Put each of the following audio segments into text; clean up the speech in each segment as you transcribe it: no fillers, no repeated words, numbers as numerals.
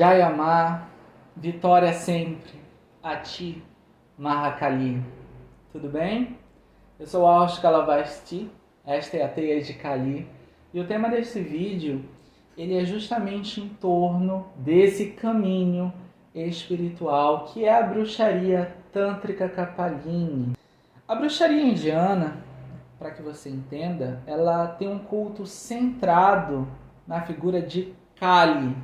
Jayamá, vitória sempre, a ti, Mahakali. Tudo bem? Eu sou Aush Kalavasti, esta é a Teia de Kali, e o tema desse vídeo ele é justamente em torno desse caminho espiritual que é a bruxaria tântrica Kapalini. A bruxaria indiana, para que você entenda, ela tem um culto centrado na figura de Kali,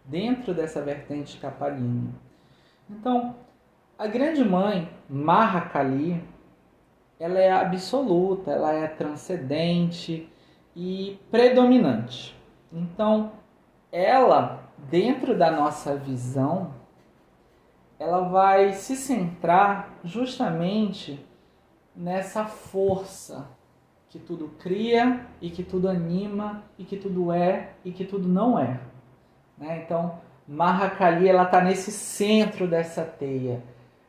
dentro dessa vertente Kapalini. Então, a grande mãe, Mahakali, ela é absoluta, ela é transcendente e predominante. Então, ela, dentro da nossa visão, ela vai se centrar justamente nessa força que tudo cria e que tudo anima e que tudo é e que tudo não é. Então, Mahakali está nesse centro dessa teia.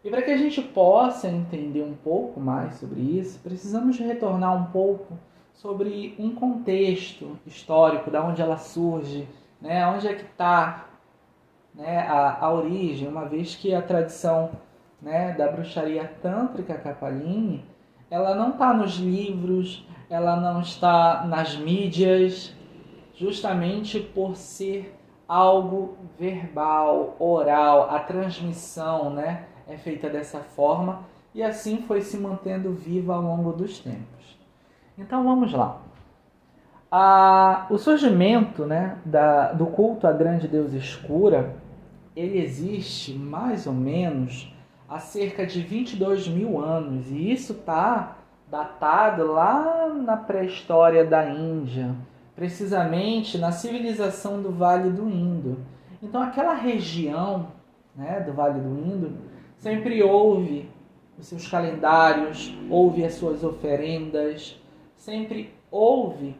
E para que a gente possa entender um pouco mais sobre isso, precisamos retornar um pouco sobre um contexto histórico, da onde ela surge, onde é que está a origem, uma vez que a tradição da bruxaria tântrica Kapalini, ela não está nos livros, ela não está nas mídias, justamente por ser algo verbal, oral, a transmissão é feita dessa forma e assim foi se mantendo viva ao longo dos tempos. Então vamos lá. O surgimento do culto à grande deusa escura, ele existe mais ou menos há cerca de 22 mil anos e isso está datado lá na pré-história da Índia, precisamente na civilização do Vale do Indo. Então aquela região do Vale do Indo sempre houve os seus calendários, houve as suas oferendas, sempre houve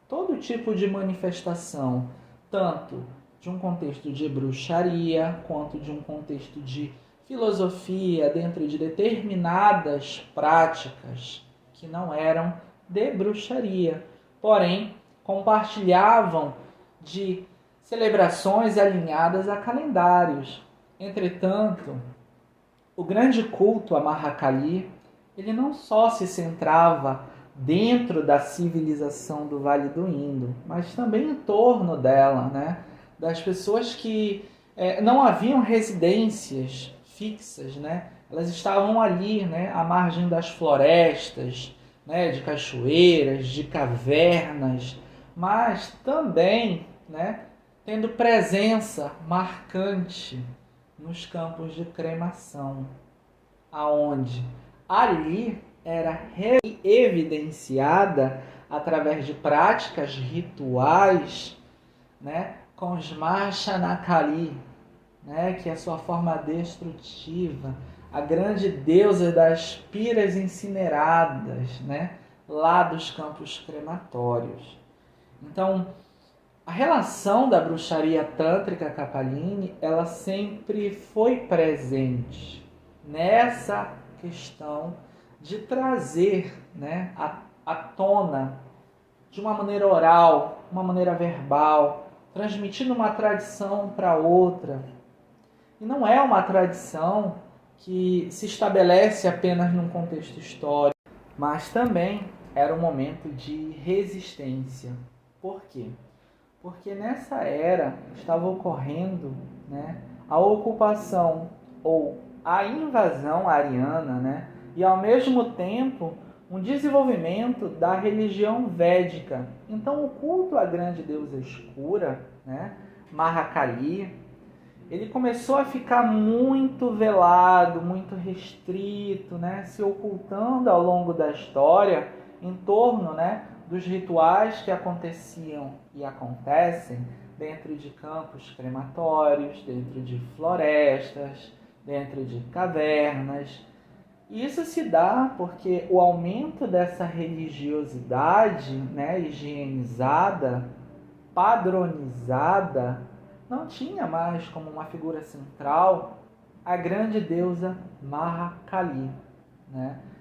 todo tipo de manifestação, tanto de um contexto de bruxaria, quanto de um contexto de filosofia dentro de determinadas práticas que não eram de bruxaria, porém compartilhavam de celebrações alinhadas a calendários. Entretanto, o grande culto a Mahakali, ele não só se centrava dentro da civilização do Vale do Indo, mas também em torno dela, das pessoas que não haviam residências fixas, elas estavam ali, à margem das florestas, de cachoeiras, de cavernas, mas também tendo presença marcante nos campos de cremação, aonde ali era evidenciada através de práticas rituais, com os Machanakali, que é a sua forma destrutiva, a grande deusa das piras incineradas, lá dos campos crematórios. Então, a relação da bruxaria tântrica Kapalini, ela sempre foi presente nessa questão de trazer à tona, de uma maneira oral, uma maneira verbal, transmitindo uma tradição para outra. E não é uma tradição que se estabelece apenas num contexto histórico, mas também era um momento de resistência. Por quê? Porque nessa era estava ocorrendo a ocupação ou a invasão ariana, e ao mesmo tempo um desenvolvimento da religião védica. Então o culto à grande deusa escura, Mahakali, ele começou a ficar muito velado, muito restrito, se ocultando ao longo da história em torno dos rituais que aconteciam e acontecem dentro de campos crematórios, dentro de florestas, dentro de cavernas. Isso se dá porque o aumento dessa religiosidade higienizada, padronizada, não tinha mais como uma figura central a grande deusa Mahakali.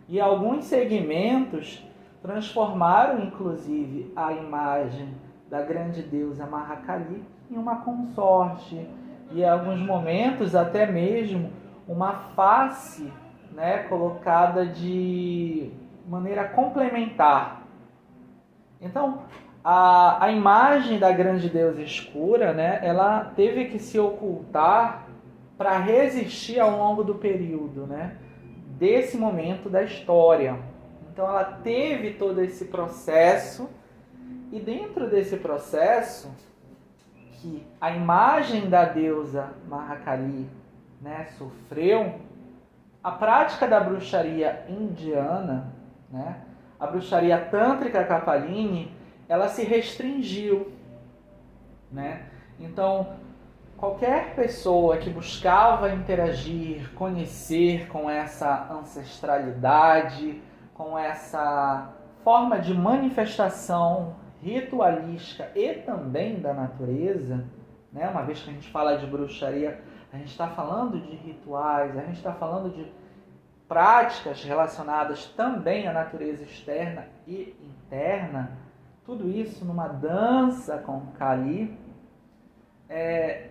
E alguns segmentos transformaram inclusive a imagem da grande deusa Mahakali em uma consorte, e em alguns momentos até mesmo uma face, né, colocada de maneira complementar. Então, a imagem da grande deusa escura, né, ela teve que se ocultar para resistir ao longo do período, né, desse momento da história. Então, ela teve todo esse processo, e dentro desse processo, que a imagem da deusa Mahakali, né, sofreu, a prática da bruxaria indiana, né, a bruxaria tântrica Kapalini, ela se restringiu, né? Então, qualquer pessoa que buscava interagir, conhecer com essa ancestralidade, com essa forma de manifestação ritualística e também da natureza, né? Uma vez que a gente fala de bruxaria, a gente está falando de rituais, a gente está falando de práticas relacionadas também à natureza externa e interna, tudo isso numa dança com Kali,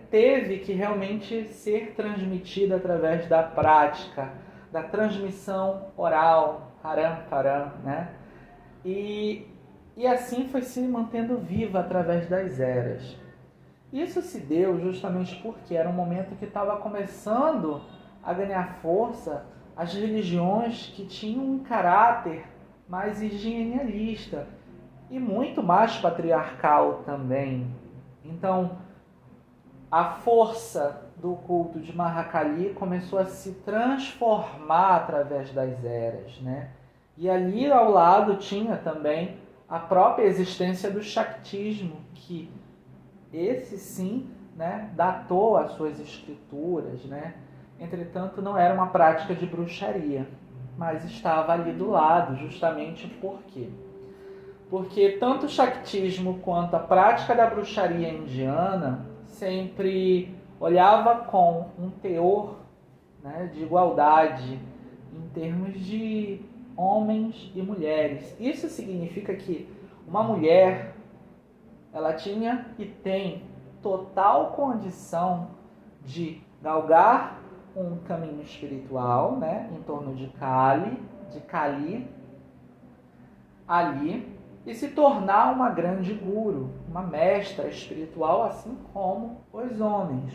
teve que realmente ser transmitida através da prática, da transmissão oral, haram param, né? E assim foi se mantendo viva através das eras. Isso se deu justamente porque era um momento que estava começando a ganhar força as religiões que tinham um caráter mais higienista e muito mais patriarcal também. Então, a força do culto de Mahakali começou a se transformar através das eras, né? E ali ao lado tinha também a própria existência do Shaktismo, que esse sim, né, datou as suas escrituras, né? Entretanto, não era uma prática de bruxaria, mas estava ali do lado, justamente por quê? Porque tanto o Shaktismo quanto a prática da bruxaria indiana sempre olhava com um teor, né, de igualdade em termos de homens e mulheres. Isso significa que uma mulher, ela tinha e tem total condição de galgar um caminho espiritual, né, em torno de Kali, ali, e se tornar uma grande guru, uma mestra espiritual, assim como os homens.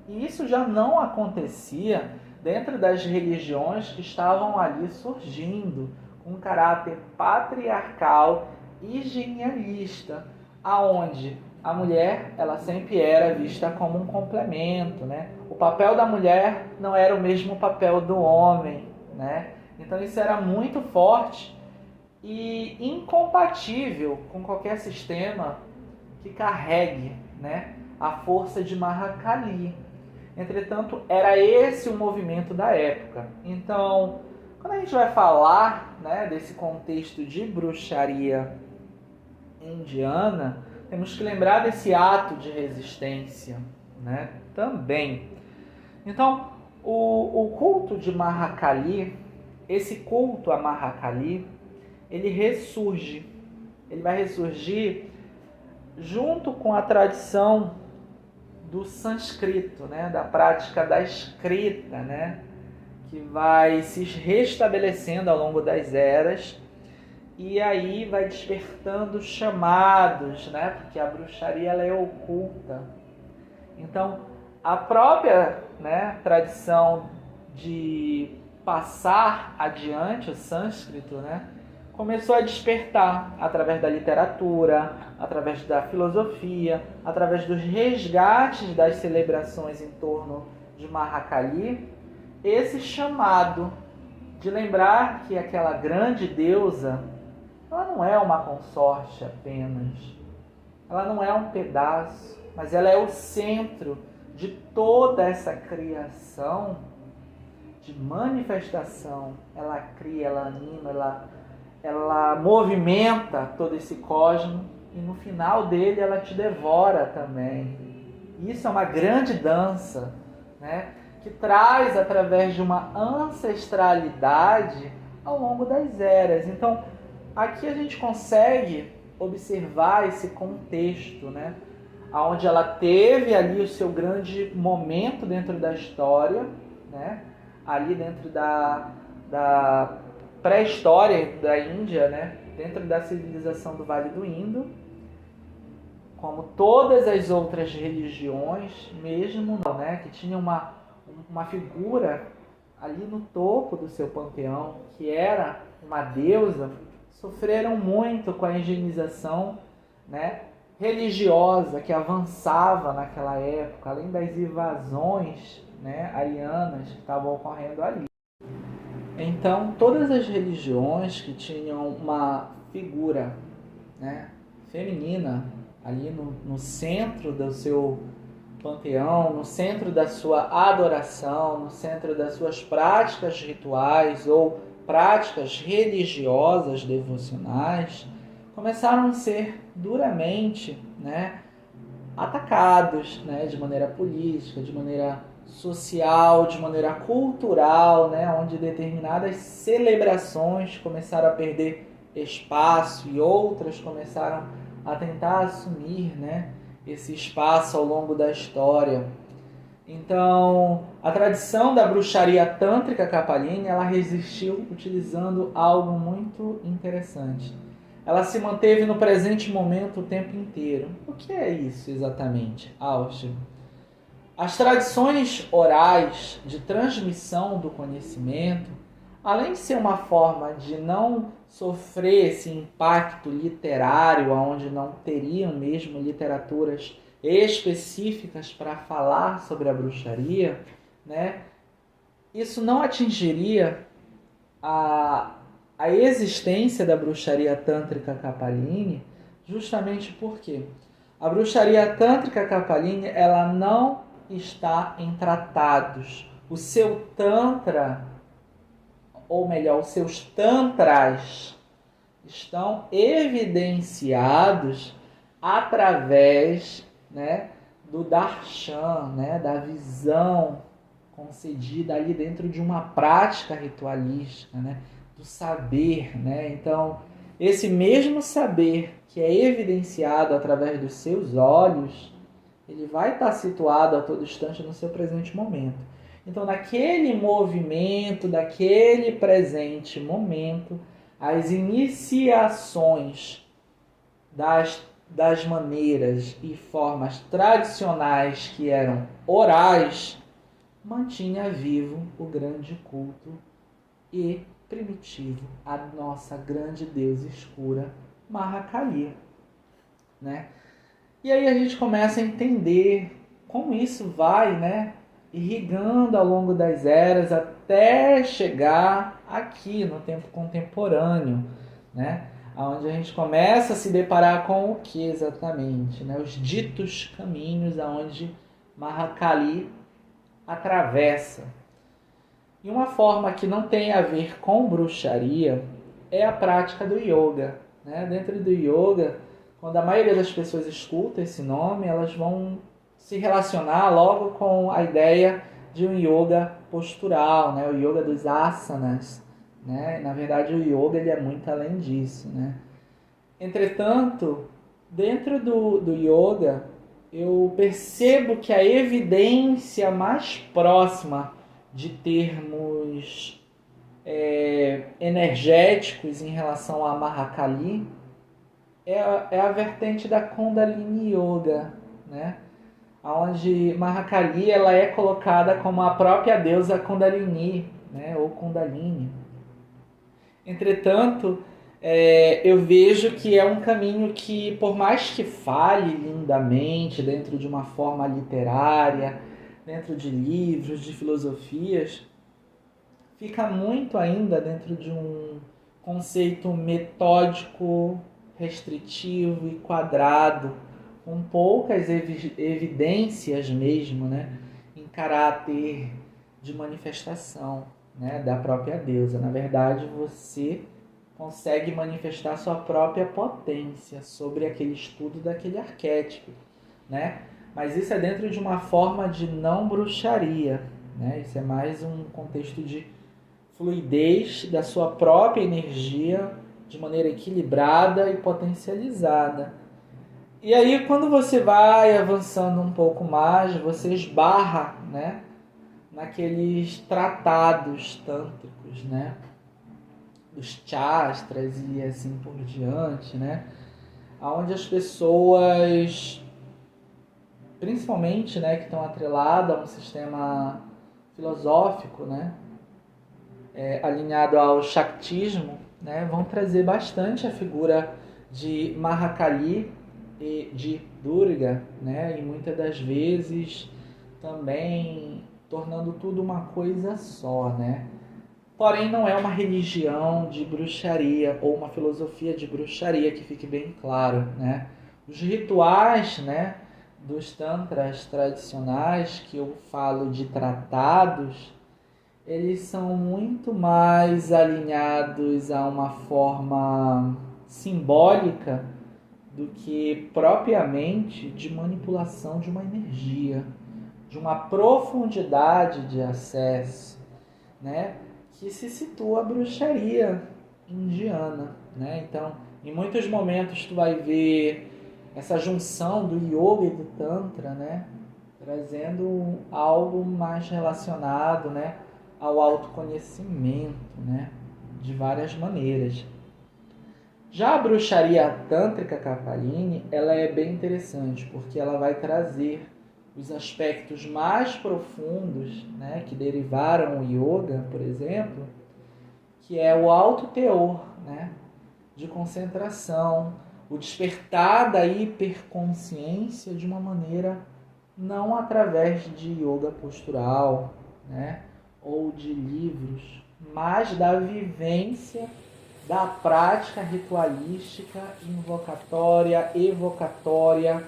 E isso já não acontecia dentro das religiões que estavam ali surgindo, com um caráter patriarcal e higienista, aonde a mulher, ela sempre era vista como um complemento, né? O papel da mulher não era o mesmo papel do homem, né? Então isso era muito forte e incompatível com qualquer sistema que carregue, né, a força de Mahakali. Entretanto, era esse o movimento da época. Então, quando a gente vai falar, né, desse contexto de bruxaria indiana, temos que lembrar desse ato de resistência, né, também. Então, o culto de Mahakali, esse culto a Mahakali, ele ressurge. Ele vai ressurgir junto com a tradição do sânscrito, né, da prática da escrita, né, que vai se restabelecendo ao longo das eras, e aí vai despertando chamados, né, porque a bruxaria ela é oculta. Então, a própria, né, tradição de passar adiante o sânscrito, né, começou a despertar através da literatura, através da filosofia, através dos resgates das celebrações em torno de Mahakali, esse chamado de lembrar que aquela grande deusa, ela não é uma consorte apenas, ela não é um pedaço, mas ela é o centro de toda essa criação, de manifestação. Ela cria, ela anima, ela movimenta todo esse cosmos e no final dele ela te devora também. Isso é uma grande dança, né, que traz através de uma ancestralidade ao longo das eras. Então, aqui a gente consegue observar esse contexto, né? onde ela teve ali o seu grande momento dentro da história, né? Ali dentro da pré-história da Índia, né? Dentro da civilização do Vale do Indo, como todas as outras religiões, mesmo, né? Que tinha uma figura ali no topo do seu panteão, que era uma deusa, sofreram muito com a higienização, né, religiosa que avançava naquela época, além das invasões, né, arianas que estavam ocorrendo ali. Então, todas as religiões que tinham uma figura, né, feminina ali no centro do seu panteão, no centro da sua adoração, no centro das suas práticas rituais ou práticas religiosas devocionais, começaram a ser duramente, né, atacados, né, de maneira política, de maneira social, de maneira cultural, né, onde determinadas celebrações começaram a perder espaço e outras começaram a tentar assumir, né, esse espaço ao longo da história. Então, a tradição da bruxaria tântrica Kapalini, ela resistiu utilizando algo muito interessante. Ela se manteve no presente momento o tempo inteiro. O que é isso exatamente, Austin? As tradições orais de transmissão do conhecimento, além de ser uma forma de não sofrer esse impacto literário, onde não teriam mesmo literaturas específicas para falar sobre a bruxaria, né? Isso não atingiria a existência da bruxaria tântrica Kapalini, justamente porque a bruxaria tântrica Kapalini, ela não está em tratados. O seu tantra, ou melhor, os seus tantras estão evidenciados através, né, do darshan, né, da visão concedida ali dentro de uma prática ritualística, né, do saber, né? Então, esse mesmo saber que é evidenciado através dos seus olhos, ele vai estar situado a todo instante no seu presente momento. Então, naquele movimento, daquele presente momento, as iniciações das maneiras e formas tradicionais que eram orais, mantinha vivo o grande culto e primitivo, a nossa grande deusa escura, Mahakali, né? E aí a gente começa a entender como isso vai, né, irrigando ao longo das eras até chegar aqui no tempo contemporâneo, né? Onde a gente começa a se deparar com o que exatamente, né? Os ditos caminhos aonde Mahakali atravessa. E uma forma que não tem a ver com bruxaria é a prática do yoga, né? Dentro do yoga, quando a maioria das pessoas escuta esse nome, elas vão se relacionar logo com a ideia de um yoga postural, né? O yoga dos asanas, né? Na verdade, o yoga ele é muito além disso, né? Entretanto, dentro do yoga, eu percebo que a evidência mais próxima de termos energéticos em relação a Mahakali é a vertente da Kundalini Yoga, né? Onde Mahakali ela é colocada como a própria deusa Kundalini, né? Ou Kundalini. Entretanto, eu vejo que é um caminho que, por mais que fale lindamente dentro de uma forma literária, dentro de livros, de filosofias, fica muito ainda dentro de um conceito metódico, restritivo e quadrado, com poucas evidências mesmo, né, em caráter de manifestação, né, da própria deusa. Na verdade, você consegue manifestar sua própria potência sobre aquele estudo daquele arquétipo, né? Mas isso é dentro de uma forma de não bruxaria, né? Isso é mais um contexto de fluidez da sua própria energia de maneira equilibrada e potencializada. E aí, quando você vai avançando um pouco mais, você esbarra, né, naqueles tratados tântricos, né, dos chastras e assim por diante, né, onde as pessoas, principalmente, né, que estão atreladas a um sistema filosófico, né, alinhado ao Shaktismo, né, vão trazer bastante a figura de Mahakali e de Durga, né, e muitas das vezes também tornando tudo uma coisa só, né? Porém, não é uma religião de bruxaria ou uma filosofia de bruxaria, que fique bem claro, né? Os rituais, né, dos tantras tradicionais, que eu falo de tratados, eles são muito mais alinhados a uma forma simbólica do que propriamente de manipulação de uma energia, de uma profundidade de acesso, né, que se situa a bruxaria indiana, né? Então, em muitos momentos tu vai ver essa junção do yoga e do tantra, né, trazendo algo mais relacionado, né, ao autoconhecimento, né, de várias maneiras. Já a bruxaria tântrica Kapalini, ela é bem interessante, porque ela vai trazer os aspectos mais profundos, né, que derivaram o yoga, por exemplo, que é o alto teor, né, de concentração, o despertar da hiperconsciência de uma maneira não através de yoga postural, né, ou de livros, mas da vivência da prática ritualística, invocatória, evocatória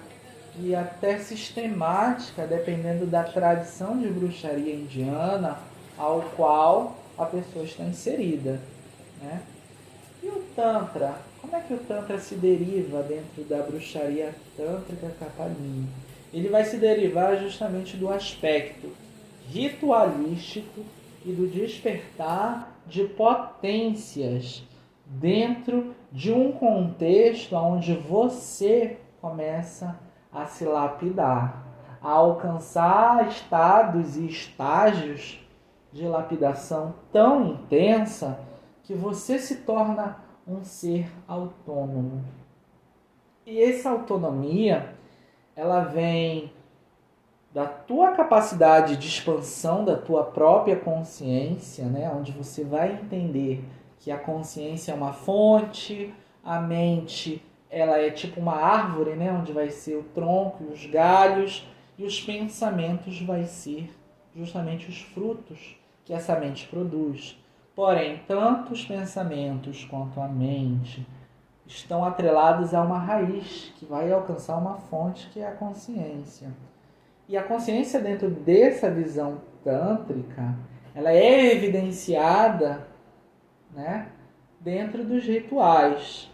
e até sistemática, dependendo da tradição de bruxaria indiana ao qual a pessoa está inserida, né? E o Tantra? Como é que o Tantra se deriva dentro da bruxaria tântrica Kapalini? Ele vai se derivar justamente do aspecto ritualístico e do despertar de potências dentro de um contexto onde você começa a se lapidar, a alcançar estados e estágios de lapidação tão intensa que você se torna um ser autônomo. E essa autonomia, ela vem da tua capacidade de expansão da tua própria consciência, né? Onde você vai entender que a consciência é uma fonte, a mente ela é tipo uma árvore, né? Onde vai ser o tronco e os galhos, e os pensamentos vai ser justamente os frutos que essa mente produz. Porém, tanto os pensamentos quanto a mente estão atrelados a uma raiz que vai alcançar uma fonte que é a consciência. E a consciência, dentro dessa visão tântrica, ela é evidenciada, né, dentro dos rituais.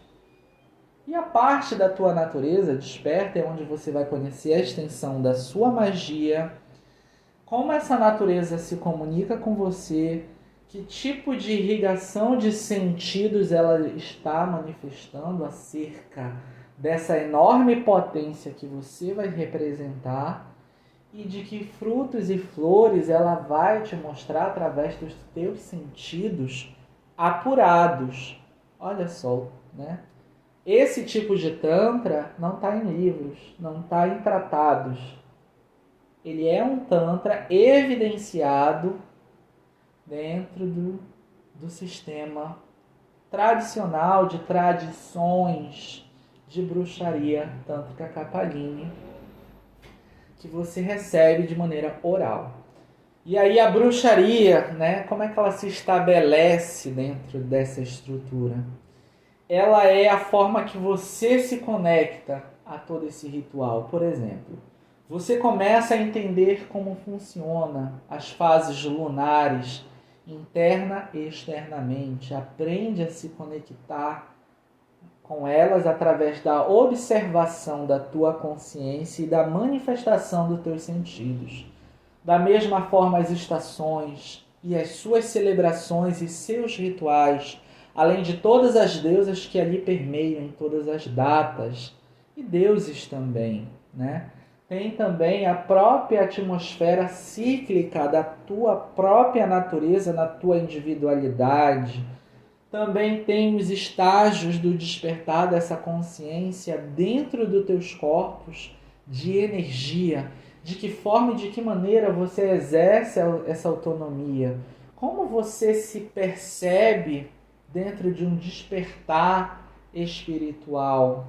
E a parte da tua natureza desperta é onde você vai conhecer a extensão da sua magia, como essa natureza se comunica com você, que tipo de irrigação de sentidos ela está manifestando acerca dessa enorme potência que você vai representar, e de que frutos e flores ela vai te mostrar através dos teus sentidos apurados. Olha só, né? Esse tipo de tantra não está em livros, não está em tratados. Ele é um tantra evidenciado dentro do sistema tradicional de tradições de bruxaria tântrica Kapalini, que você recebe de maneira oral. E aí a bruxaria, né, como é que ela se estabelece dentro dessa estrutura? Ela é a forma que você se conecta a todo esse ritual. Por exemplo, você começa a entender como funciona as fases lunares, interna e externamente. Aprende a se conectar com elas através da observação da tua consciência e da manifestação dos teus sentidos. Da mesma forma, as estações e as suas celebrações e seus rituais, além de todas as deusas que ali permeiam em todas as datas e deuses também, né? Tem também a própria atmosfera cíclica da tua própria natureza, na tua individualidade. Também tem os estágios do despertar dessa consciência dentro dos teus corpos de energia. De que forma e de que maneira você exerce essa autonomia. Como você se percebe dentro de um despertar espiritual,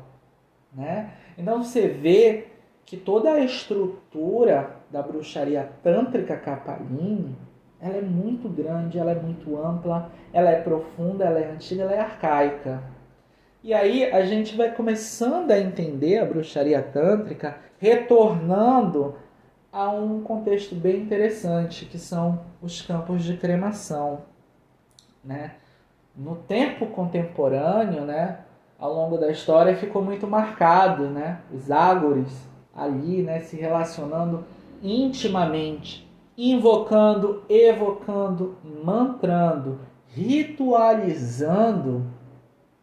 né? Então você vê que toda a estrutura da bruxaria tântrica Kapalini, ela é muito grande, ela é muito ampla, ela é profunda, ela é antiga, ela é arcaica. E aí a gente vai começando a entender a bruxaria tântrica retornando a um contexto bem interessante, que são os campos de cremação, né? No tempo contemporâneo, né, ao longo da história, ficou muito marcado, né, os ágores ali, né, se relacionando intimamente, invocando, evocando, mantrando, ritualizando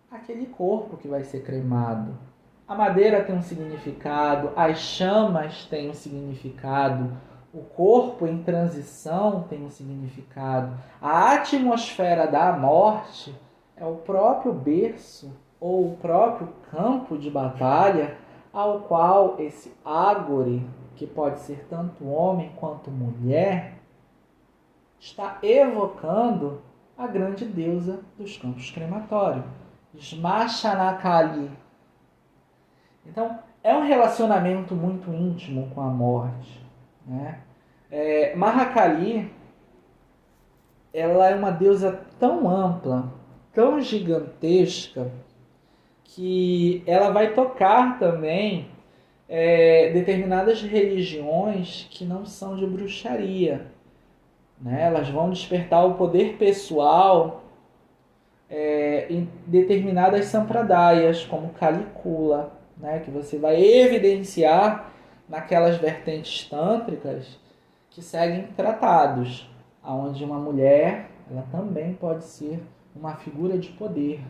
aquele corpo que vai ser cremado. A madeira tem um significado, as chamas têm um significado, o corpo em transição tem um significado. A atmosfera da morte é o próprio berço ou o próprio campo de batalha ao qual esse ágore, que pode ser tanto homem quanto mulher, está evocando a grande deusa dos campos crematórios, Smashanakali. Então, é um relacionamento muito íntimo com a morte, né? Mahakali, ela é uma deusa tão ampla, tão gigantesca, que ela vai tocar também determinadas religiões que não são de bruxaria, né? Elas vão despertar o poder pessoal em determinadas sampradayas, como Kalikula, né? Que você vai evidenciar naquelas vertentes tântricas que seguem tratados, onde uma mulher ela também pode ser uma figura de poder.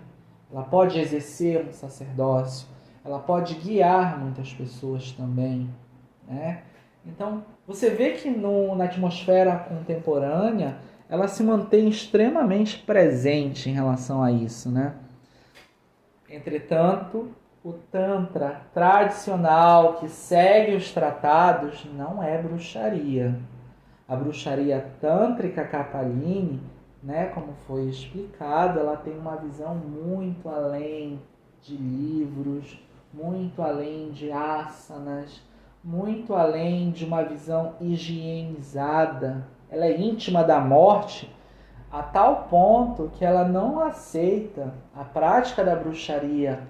Ela pode exercer um sacerdócio, ela pode guiar muitas pessoas também, né? Então, você vê que na atmosfera contemporânea, ela se mantém extremamente presente em relação a isso, né? Entretanto, o Tantra tradicional que segue os tratados não é bruxaria. A bruxaria tântrica Kapalini, né, como foi explicado, ela tem uma visão muito além de livros, muito além de asanas, muito além de uma visão higienizada. Ela é íntima da morte a tal ponto que ela não aceita a prática da bruxaria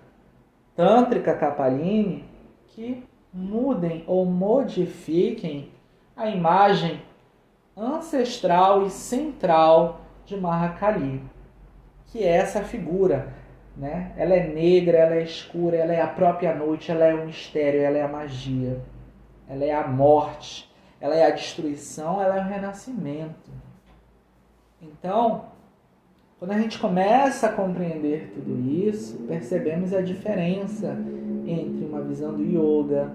tântrica Kapalini que mudem ou modifiquem a imagem ancestral e central de Mahakali, que é essa figura, né? Ela é negra, ela é escura, ela é a própria noite, ela é o mistério, ela é a magia, ela é a morte, ela é a destruição, ela é o renascimento. Então, quando a gente começa a compreender tudo isso, percebemos a diferença entre uma visão do yoga,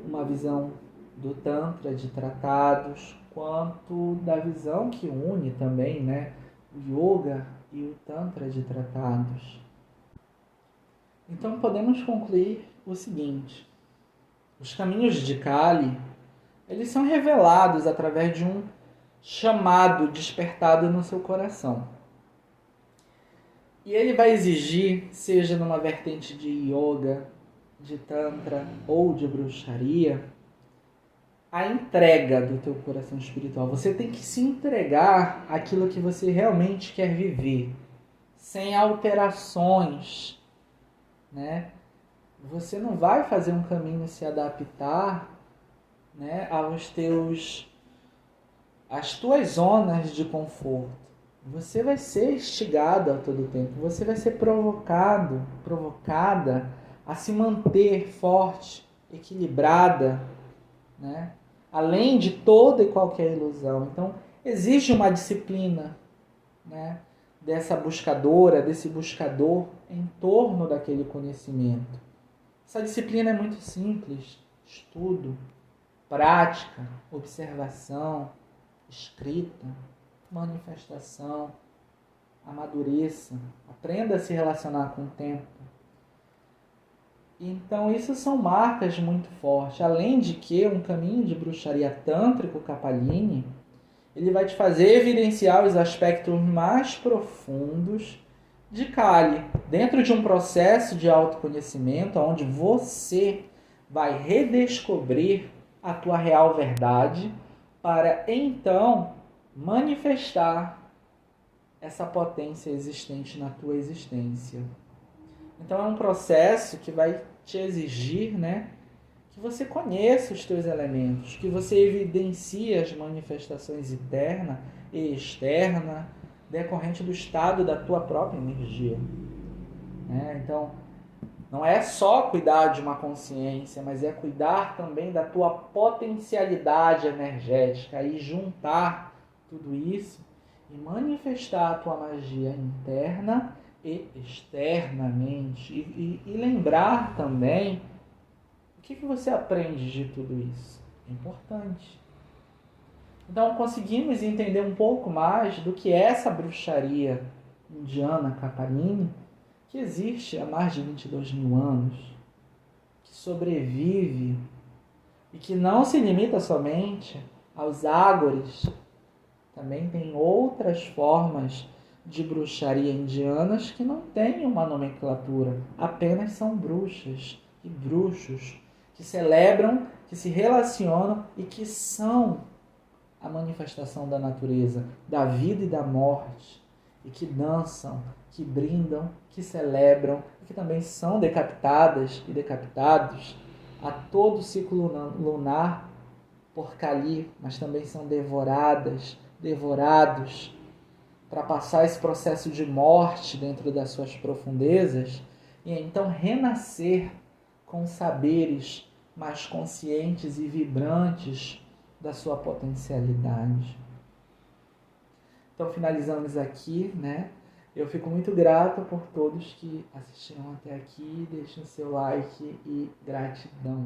uma visão do tantra de tratados, quanto da visão que une também, né, o yoga e o tantra de tratados. Então podemos concluir o seguinte: os caminhos de Kali, eles são revelados através de um chamado despertado no seu coração. E ele vai exigir, seja numa vertente de yoga, de tantra ou de bruxaria, a entrega do teu coração espiritual. Você tem que se entregar àquilo que você realmente quer viver, sem alterações, né? Você não vai fazer um caminho se adaptar, né, às tuas zonas de conforto. Você vai ser instigado a todo tempo. Você vai ser provocada a se manter forte, equilibrada, né? Além de toda e qualquer ilusão. Então, existe uma disciplina, né, dessa buscadora, desse buscador em torno daquele conhecimento. Essa disciplina é muito simples: estudo, prática, observação, escrita, manifestação. Amadureça, aprenda a se relacionar com o tempo. Então, isso são marcas muito fortes. Além de que um caminho de bruxaria tântrico Kapalini, ele vai te fazer evidenciar os aspectos mais profundos de Kali, dentro de um processo de autoconhecimento, onde você vai redescobrir a tua real verdade para então manifestar essa potência existente na tua existência. Então é um processo que vai te exigir, né, que você conheça os teus elementos, que você evidencie as manifestações interna e externa decorrente do estado da tua própria energia. Então, não é só cuidar de uma consciência, mas é cuidar também da tua potencialidade energética e juntar tudo isso e manifestar a tua magia interna e externamente. E lembrar também o que você aprende de tudo isso. É importante. Então conseguimos entender um pouco mais do que é essa bruxaria indiana Kapalini, que existe há mais de 22 mil anos, que sobrevive e que não se limita somente aos ágores. Também tem outras formas de bruxaria indianas que não têm uma nomenclatura, apenas são bruxas e bruxos que celebram, que se relacionam e que são a manifestação da natureza, da vida e da morte, e que dançam, que brindam, que celebram, e que também são decapitadas e decapitados a todo ciclo lunar por Kali, mas também são devorados para passar esse processo de morte dentro das suas profundezas e então renascer com saberes mais conscientes e vibrantes da sua potencialidade. Então finalizamos aqui, né? Eu fico muito grato por todos que assistiram até aqui. Deixem o seu like e gratidão.